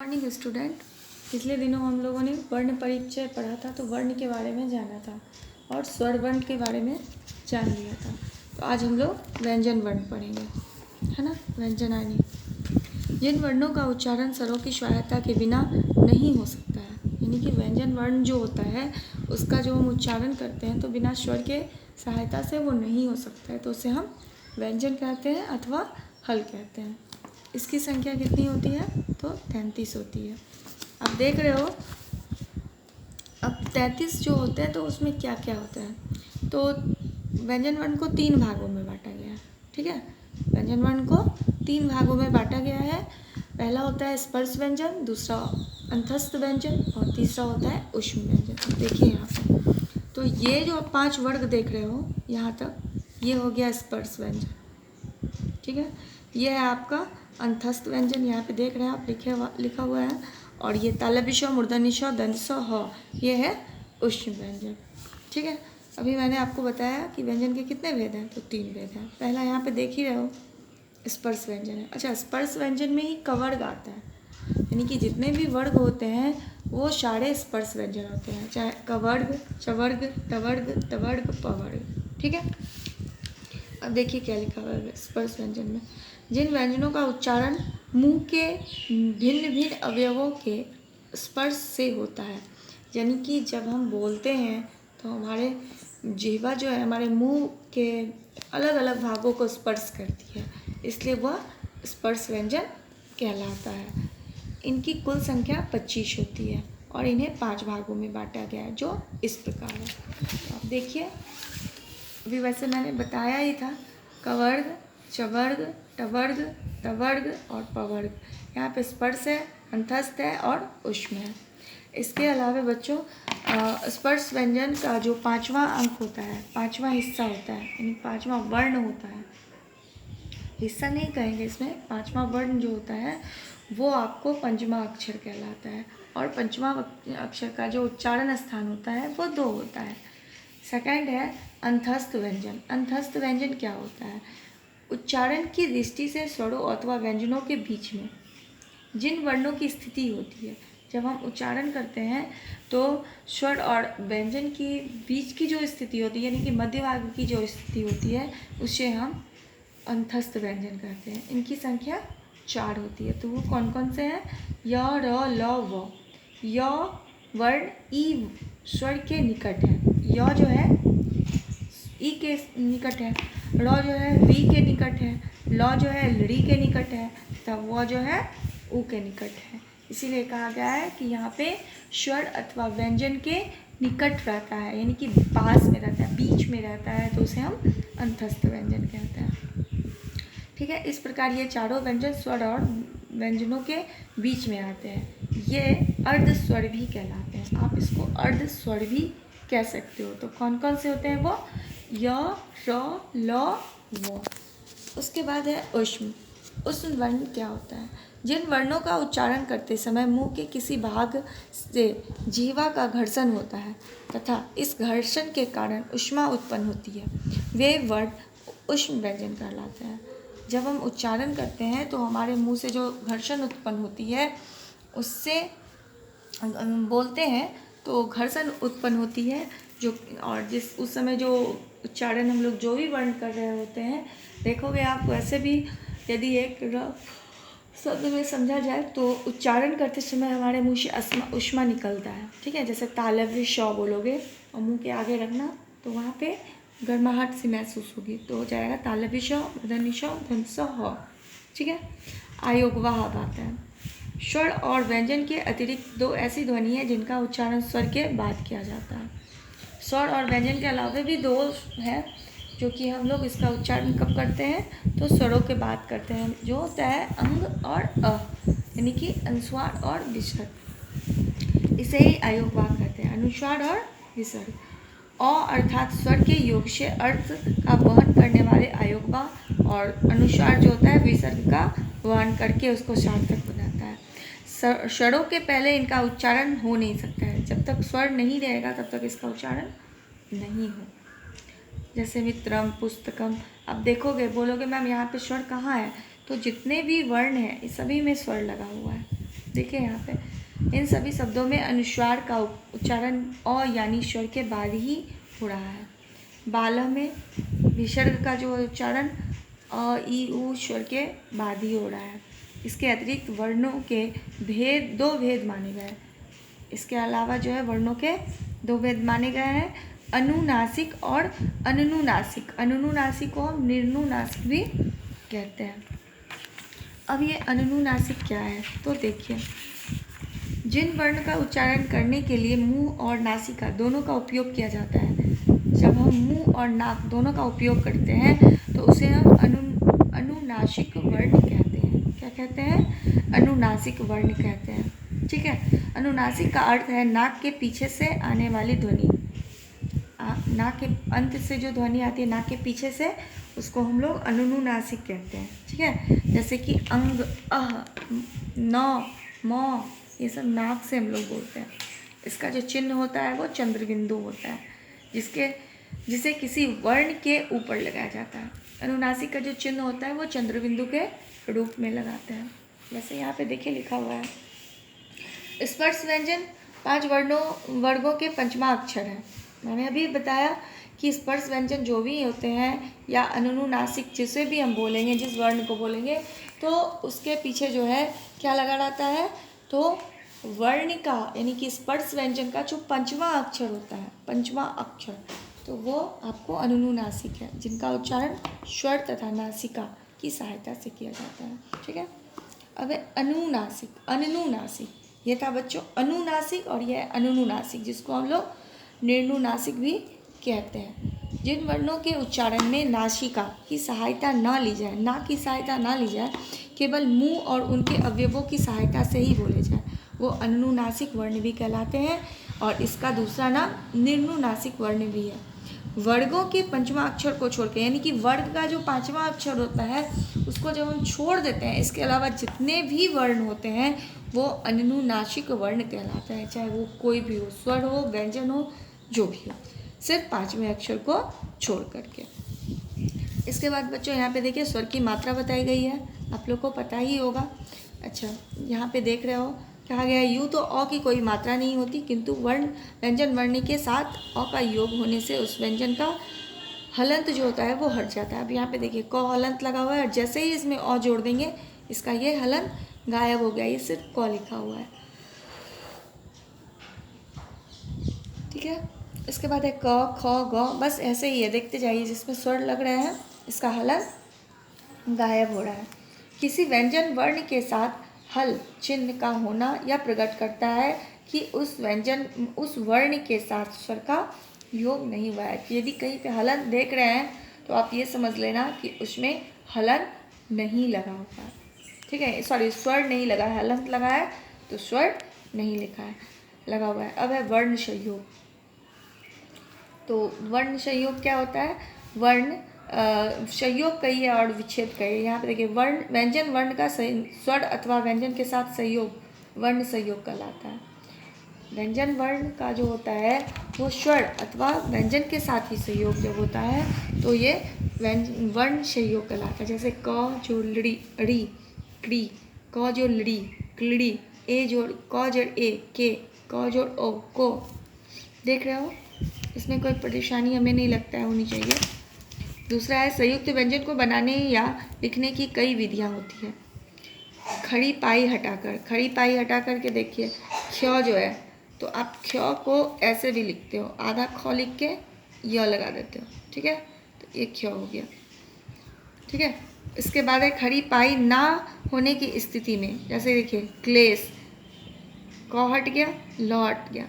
Morning student. पिछले दिनों हम लोगों ने वर्ण परिचय पढ़ा था, तो वर्ण के बारे में जाना था और स्वर वर्ण के बारे में जान लिया था। तो आज हम लोग व्यंजन वर्ण पढ़ेंगे, है ना। व्यंजनानी, जिन वर्णों का उच्चारण स्वरों की सहायता के बिना नहीं हो सकता है, यानी कि व्यंजन वर्ण जो होता है उसका जो हम उच्चारण करते हैं तो बिना स्वर के सहायता से वो नहीं हो सकता है, तो उसे हम व्यंजन कहते हैं अथवा हल कहते हैं। इसकी संख्या कितनी होती है? तो 33 होती है। आप देख रहे हो, अब 33 जो होते हैं तो उसमें क्या क्या होता है। तो व्यंजन वर्ण को 3 भागों में बांटा गया है, ठीक है। व्यंजन वर्ण को 3 भागों में बांटा गया है। पहला होता है स्पर्श व्यंजन, दूसरा अंतस्थ व्यंजन और तीसरा होता है ऊष्म व्यंजन। देखिए यहाँ पे, तो ये जो 5 वर्ग देख रहे हो यहाँ तक, ये हो गया स्पर्श व्यंजन, ठीक है। ये है आपका अंतस्थ व्यंजन, यहाँ पे देख रहे हैं आप, लिखा हुआ है। और ये तालव्य मूर्धन्य ष दंत स ह, ये है ऊष्म व्यंजन, ठीक है। अभी मैंने आपको बताया कि व्यंजन के कितने भेद हैं, तो 3 भेद हैं। पहला यहाँ पे देख ही रहे हो, स्पर्श व्यंजन है। अच्छा, स्पर्श व्यंजन में ही कवर्ग आता है, यानी कि जितने भी वर्ग होते हैं वो सारे स्पर्श व्यंजन होते हैं, चाहे कवर्ग, चवर्ग, टवर्ग, तवर्ग, पवर्ग, ठीक है। अब देखिए क्या लिखा हुआ है स्पर्श व्यंजन में। जिन व्यंजनों का उच्चारण मुंह के भिन्न भिन्न अवयवों के स्पर्श से होता है, यानी कि जब हम बोलते हैं तो हमारे जिह्वा जो है हमारे मुंह के अलग अलग भागों को स्पर्श करती है, इसलिए वह स्पर्श व्यंजन कहलाता है। इनकी कुल संख्या 25 होती है और इन्हें 5 भागों में बांटा गया है, जो इस प्रकार है। तो आप देखिए, अभी वैसे मैंने बताया ही था, कवर्ग, चवर्ग, टवर्ग, तवर्ग और पवर्ग। यहाँ पे स्पर्श है, अंतस्थ है और ऊष्म है। इसके अलावा बच्चों, स्पर्श व्यंजन का जो 5वां अंक होता है, 5वां हिस्सा होता है, यानी 5वां वर्ण होता है, हिस्सा नहीं कहेंगे इसमें, 5वां वर्ण जो होता है वो आपको पंचमा अक्षर कहलाता है। और पंचमा अक्षर का जो उच्चारण स्थान होता है वो 2 होता है। सेकंड है अंतस्थ व्यंजन। अंतस्थ व्यंजन क्या होता है? उच्चारण की दृष्टि से स्वरों अथवा व्यंजनों के बीच में जिन वर्णों की स्थिति होती है, जब हम उच्चारण करते हैं तो स्वर और व्यंजन की बीच की जो स्थिति होती है, यानी कि मध्य भाग की जो स्थिति होती है, उसे हम अंतस्थ व्यंजन कहते हैं। इनकी संख्या 4 होती है। तो वो कौन कौन से हैं? य, र, ल, व। य वर्ण ई स्वर के निकट है, य जो है ई के निकट है, र जो है वी के निकट है, ल जो है लड़ी के निकट है, तब व जो है ऊ के निकट है। इसीलिए कहा गया है कि यहाँ पे स्वर अथवा व्यंजन के निकट रहता है, यानी कि पास में रहता है, बीच में रहता है, तो उसे हम अंतस्थ व्यंजन कहते हैं, ठीक है। इस प्रकार ये चारों व्यंजन स्वर और व्यंजनों के बीच में आते हैं। ये अर्ध स्वर भी कहलाते हैं। आप इसको अर्ध स्वर भी कह सकते हो। तो कौन कौन से होते हैं वो? य, र, ल, व। उसके बाद है ऊष्म। ऊष्म वर्ण क्या होता है? जिन वर्णों का उच्चारण करते समय मुंह के किसी भाग से जिह्वा का घर्षण होता है तथा इस घर्षण के कारण ऊष्मा उत्पन्न होती है, वे वर्ण ऊष्म व्यंजन कहलाते हैं। जब हम उच्चारण करते हैं तो हमारे मुंह से जो घर्षण उत्पन्न होती है उससे बोलते हैं तो घर्षण उत्पन्न होती है, जो और जिस उस समय जो उच्चारण हम लोग जो भी वर्ण कर रहे होते हैं, देखोगे आप वैसे भी यदि एक शब्द में समझा जाए तो उच्चारण करते समय हमारे मुंह से ऊष्मा निकलता है, ठीक है। जैसे तालव्य श बोलोगे और मुंह के आगे रखना तो वहाँ पे गर्माहट सी महसूस होगी, तो हो जाएगा तालव्य श, मूर्धन्य ष, दंत स, ह, ठीक है। आयोगवाह आता है। स्वर और व्यंजन के अतिरिक्त 2 ऐसी ध्वनि है जिनका उच्चारण स्वर के बाद किया जाता है। स्वर और व्यंजन के अलावा भी 2 है जो कि हम लोग इसका उच्चारण कब करते हैं, तो स्वरों के बाद करते हैं, जो होता है अंग और अ, यानी कि अनुस्वार और विसर्ग। इसे ही आयोगवाह कहते हैं, अनुस्वार और विसर्ग। अ अर्थात स्वर के योग से अर्थ का वहन करने वाले आयोगवाह, और अनुस्वार जो होता है विसर्ग का वहन करके उसको सार्थक बनाता है। स्वरों के पहले इनका उच्चारण हो नहीं सकता है। जब तक स्वर नहीं रहेगा तब तक इसका उच्चारण नहीं हो। जैसे मित्रम, पुस्तकम, अब देखोगे बोलोगे मैम यहाँ पे स्वर कहाँ है, तो जितने भी वर्ण हैं इस सभी में स्वर लगा हुआ है। देखिए यहाँ पे इन सभी शब्दों में अनुस्वार का उच्चारण अ यानी स्वर के बाद ही हो रहा है। बालह में विसर्ग का जो उच्चारण अ ई उ स्वर के बाद ही हो रहा है। इसके अतिरिक्त वर्णों के दो भेद माने गए। इसके अलावा जो है वर्णों के दो भेद माने गए हैं, अनुनासिक और अनुनुनासिक। अनुनुनासिक को हम निर्नुनासिक भी कहते हैं। अब ये अनुनुनासिक क्या है तो देखिए, जिन वर्ण का उच्चारण करने के लिए मुंह और नासिका दोनों का उपयोग किया जाता है, जब हम मुंह और नाक दोनों का उपयोग करते हैं तो उसे हम अनुनासिक वर्ण कहते हैं। क्या कहते हैं? अनुनासिक वर्ण कहते हैं। ठीक है। अनुनासिक का अर्थ है नाक के पीछे से आने वाली ध्वनि। नाक के अंत से जो ध्वनि आती है नाक के पीछे से, उसको हम लोग अनुनुनासिक कहते हैं। ठीक है। जैसे कि अंग, अह, न, म, ये सब नाक से हम लोग बोलते हैं। इसका जो चिन्ह होता है वो चंद्रबिंदु होता है, जिसे किसी वर्ण के ऊपर लगाया जाता है। अनुनासिक का जो चिन्ह होता है वो चंद्रबिंदु के रूप में लगाते हैं। जैसे यहाँ पे देखिए लिखा हुआ है, स्पर्श व्यंजन 5 वर्गों के पंचमा अक्षर है। मैंने अभी बताया कि स्पर्श व्यंजन जो भी होते हैं या अनुनुनासिक जिसे भी हम बोलेंगे, जिस वर्ण को बोलेंगे, तो उसके पीछे जो है क्या लगा रहता है, तो वर्ण का यानी कि स्पर्श व्यंजन का जो पंचमा अक्षर होता है, पंचमा अक्षर, तो वो आपको अनुनुनासिक है, जिनका उच्चारण स्वर तथा नासिका की सहायता से किया जाता है। ठीक है। अब अनुनासिक, अनुनुनासिक, ये था बच्चों अनुनासिक और यह अनुनुनासिक, जिसको हम लोग निर्नुनासिक भी कहते हैं। जिन वर्णों के उच्चारण में नासिका की सहायता ना ली जाए, नाक की सहायता ना ली जाए, केवल मुंह और उनके अवयवों की सहायता से ही बोले जाए, वो अनुनुनासिक वर्ण भी कहलाते हैं और इसका दूसरा नाम निर्नुनासिक वर्ण भी है। वर्गों के पंचमा अक्षर को छोड़ के, यानी कि वर्ग का जो पांचवा अक्षर होता है उसको जब हम छोड़ देते हैं, इसके अलावा जितने भी वर्ण होते हैं वो अनुनुनासिक वर्ण कहलाता है, चाहे वो कोई भी हो, स्वर हो, व्यंजन हो, जो भी हो, सिर्फ 5वें अक्षर को छोड़ करके। इसके बाद बच्चों यहाँ पे देखिए स्वर की मात्रा बताई गई है, आप लोग को पता ही होगा। अच्छा, यहाँ पे देख रहे हो कहा गया है, यूँ तो अ की कोई मात्रा नहीं होती, किंतु व्यंजन वर्ण के साथ अ का योग होने से उस व्यंजन का हलंत जो होता है वो हट जाता है। अब यहाँ पे देखिए क हलंत लगा हुआ है और जैसे ही इसमें अ जोड़ देंगे इसका ये हलंत गायब हो गया, ये सिर्फ क लिखा हुआ है। ठीक है। इसके बाद है क, ख, ग, बस ऐसे ही है, देखते जाइए, जिसमें स्वर लग रहे हैं इसका हलंत गायब हो रहा है। किसी व्यंजन वर्ण के साथ हल चिन्ह का होना यह प्रकट करता है कि उस वर्ण के साथ स्वर का योग नहीं हुआ है। यदि कहीं पे हलंत देख रहे हैं तो आप ये समझ लेना कि उसमें हलंत नहीं लगा हुआ है। ठीक है, सॉरी, स्वर नहीं लगा है, हलंत लगा है तो स्वर नहीं लिखा है, लगा हुआ है। अब है वर्ण संयोग। तो वर्ण संयोग क्या होता है? वर्ण संयोग कहिए और विच्छेद कहिए। यहाँ पे देखिए व्यंजन वर्ण का स्वर अथवा व्यंजन के साथ संयोग वर्ण संयोग कहलाता है। व्यंजन वर्ण का जो होता है वो स्वर अथवा व्यंजन के साथ ही संयोग जब होता है तो ये वर्ण संयोग कहलाता है। जैसे क जो लड़ी अड़ी क्री, क जो लड़ी क्लड़ी, ए जोड़ क जोड़ ए के, क जोड़ ओ को। देख रहे हो, इसमें कोई परेशानी हमें नहीं लगता है होनी चाहिए। दूसरा है संयुक्त व्यंजन को बनाने या लिखने की कई विधियां होती है। खड़ी पाई हटाकर के देखिए, ख्य जो है तो आप ख्य को ऐसे भी लिखते हो, आधा ख लिख के य लगा देते हो। ठीक है, तो ये ख्य हो गया। ठीक है। इसके बाद है खड़ी पाई ना होने की स्थिति में, जैसे देखिए क्लेश, क हट गया, ल हट गया,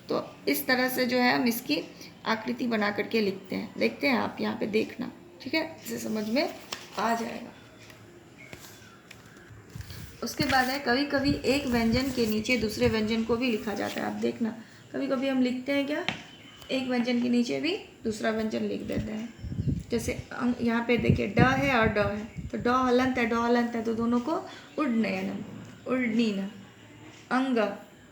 तो इस तरह से जो है हम इसकी आकृति बना करके लिखते हैं। देखते हैं आप यहाँ पे देखना। ठीक है, इसे समझ में आ जाएगा। उसके बाद है कभी कभी एक व्यंजन के नीचे दूसरे व्यंजन को भी लिखा जाता है। आप देखना, कभी कभी हम लिखते हैं क्या, एक व्यंजन के नीचे भी दूसरा व्यंजन लिख देते हैं। जैसे यहाँ पे देखिए ड है और ड है, तो ड हलंत है, ड हलंत है, तो दोनों को उड्डयनम, उड्डीन। अंग,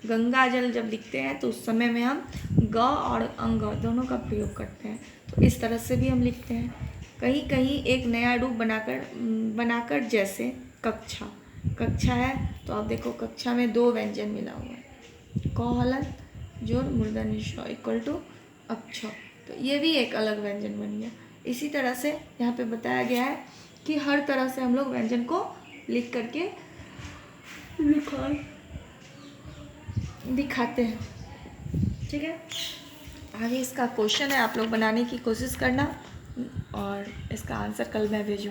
गंगा जल जब लिखते हैं तो उस समय में हम ग और अंग दोनों का प्रयोग करते हैं, तो इस तरह से भी हम लिखते हैं। कहीं कहीं एक नया रूप बनाकर जैसे कक्षा, कक्षा है तो आप देखो कक्षा में 2 व्यंजन मिला हुआ है, क हलंत जोड़ मूर्धन्य ष इक्वल टू अक्ष। तो ये भी एक अलग व्यंजन बन गया। इसी तरह से यहाँ पे बताया गया है कि हर तरह से हम लोग व्यंजन को लिख करके दिखाते हैं। ठीक है, आगे इसका क्वेश्चन है, आप लोग बनाने की कोशिश करना और इसका आंसर कल मैं भेजूँगी।